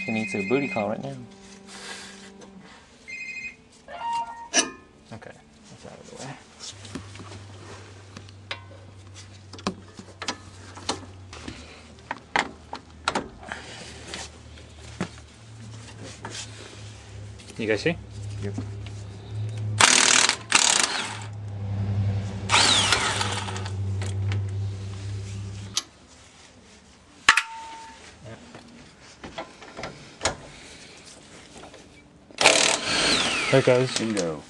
She needs a booty call right now. Okay, that's out of the way. You guys see? Yep. There it goes. Bingo.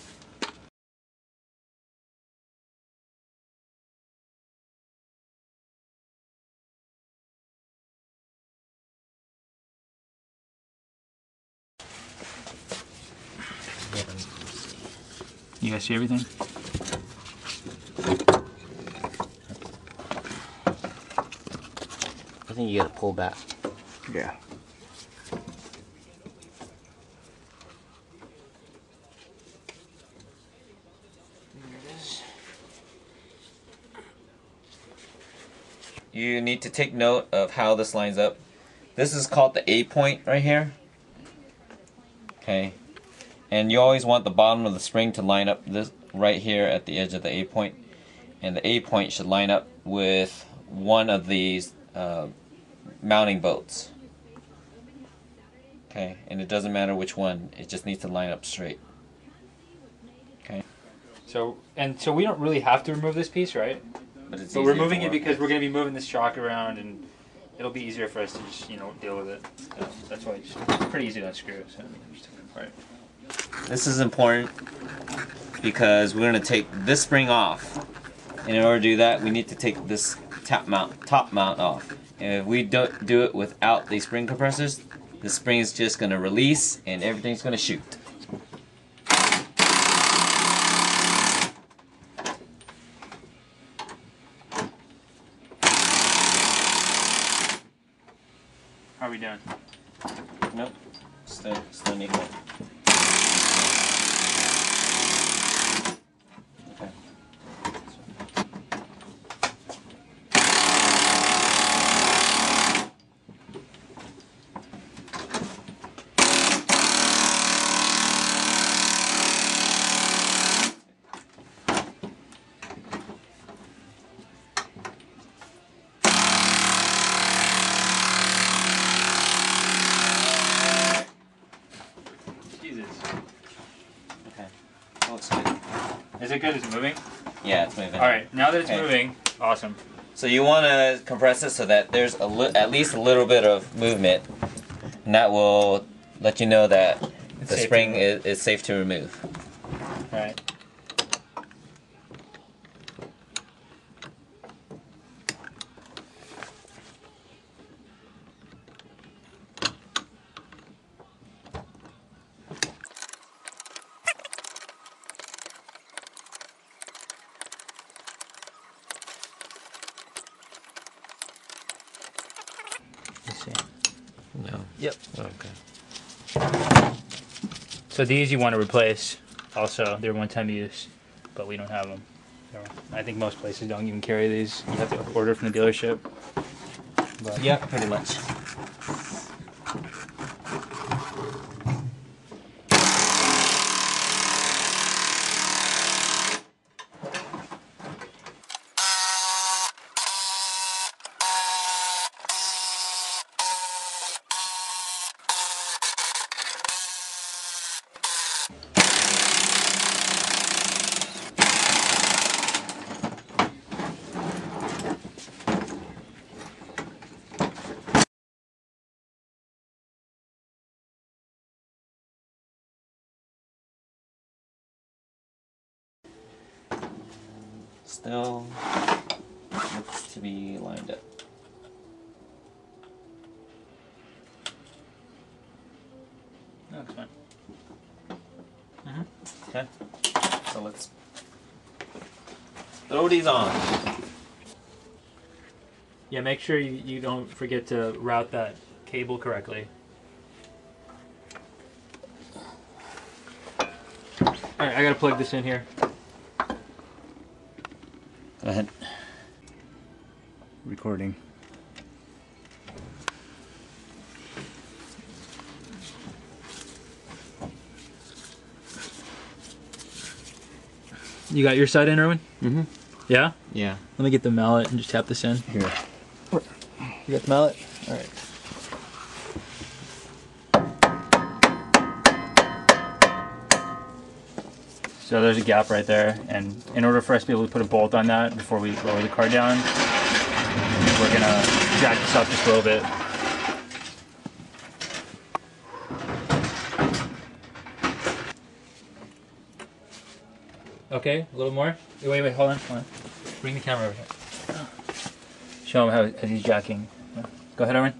You guys see everything? I think you gotta pull back. Yeah. You need to take note of how this lines up. This is called the A point right here. Okay. And you always want the bottom of the spring to line up this right here at the edge of the A point. And the A point should line up with one of these mounting bolts. Okay, and it doesn't matter which one, it just needs to line up straight. Okay. So we don't really have to remove this piece, right? But we're moving it because we're going to be moving this shock around, and it'll be easier for us to just, you know, deal with it. So that's why it's pretty easy to unscrew. So I'm just taking it apart. This is important because we're going to take this spring off. And in order to do that, we need to take this top mount off. And if we don't do it without the spring compressors, the spring is just going to release and everything's going to shoot. How are we doing? Nope, still need one. Okay. Okay. That looks good. Is it good? Is it moving? Yeah, it's moving. Alright, now that it's Okay. moving, awesome. So you want to compress it so that there's at least a little bit of movement, and that will let you know that the spring is safe to remove. Right. Let's see. No. Yep. Okay. So these you want to replace also. They're one-time use, but we don't have them. So I think most places don't even carry these. You have to order from the dealership. But Yeah, pretty much. Still looks to be lined up. no, it's fine. Okay. So let's throw these on. Yeah, make sure you don't forget to route that cable correctly. Alright, I gotta plug this in here. Go ahead. Recording. You got your side in, Erwin? Mm-hmm. Yeah? Yeah. Let me get the mallet and just tap this in. Here. You got the mallet? All right. So there's a gap right there, and in order for us to be able to put a bolt on that before we lower the car down, we're gonna jack this up just a little bit. Okay, a little more. Wait, hold on. Bring the camera over here. Show him how as he's jacking. Go ahead, Erwin.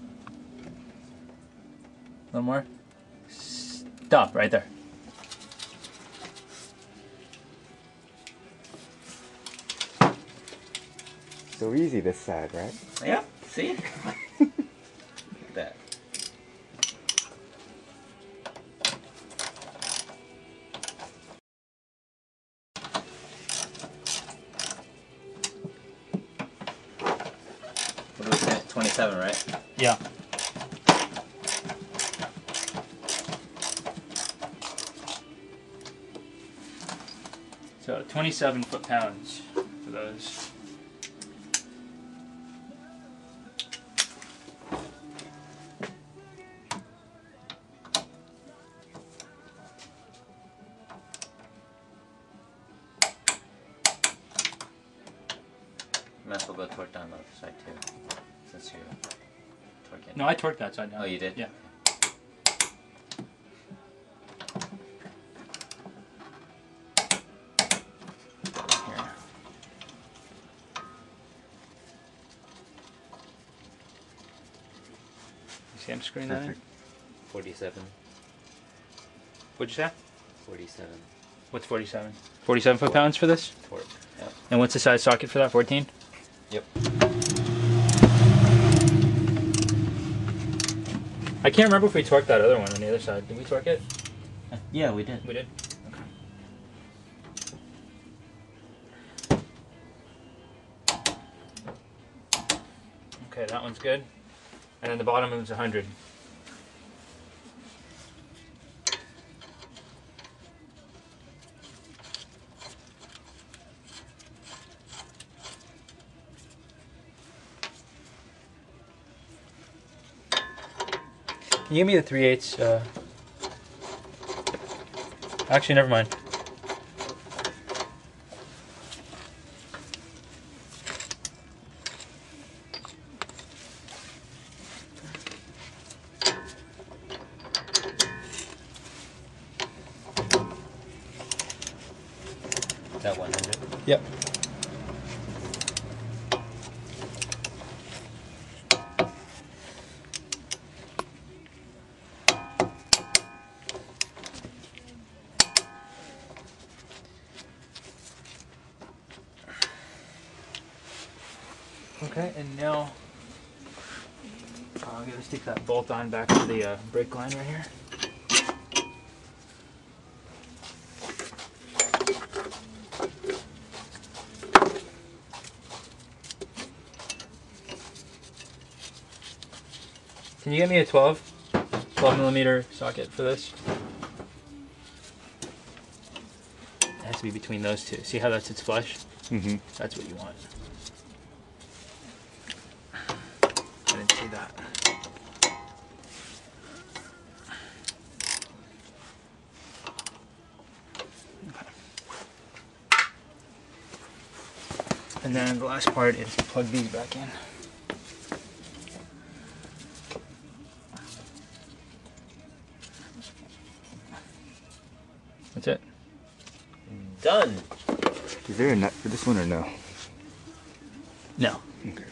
A little more. Stop right there. So easy this side, right? Yeah, see? Look at that. What do we say? 27, right? Yeah. So 27 foot-pounds for those. Might as well go torque down the other side too, since you're torquing. No, I torqued that side down. Oh, you did? Yeah. Here. You see I'm screwing that in? 47. What'd you say? 47. What's 47? 47 foot-pounds for this? Torque. Yep. And what's the size socket for that? 14? Yep. I can't remember if we torqued that other one on the other side. Did we torque it? Yeah, we did. We did? Okay. Okay, that one's good. And then the bottom one's 100. Can you give me the 3/8? Actually, never mind. Is that 100? Yep. Okay, and now I'm going to stick that bolt on back to the brake line right here. Can you get me a 12 millimeter socket for this? It has to be between those two. See how that sits flush? Mm-hmm. That's what you want. I didn't see that. Okay. And then the last part is to plug these back in. That's it. Done. Is there a nut for this one or no? No. Okay.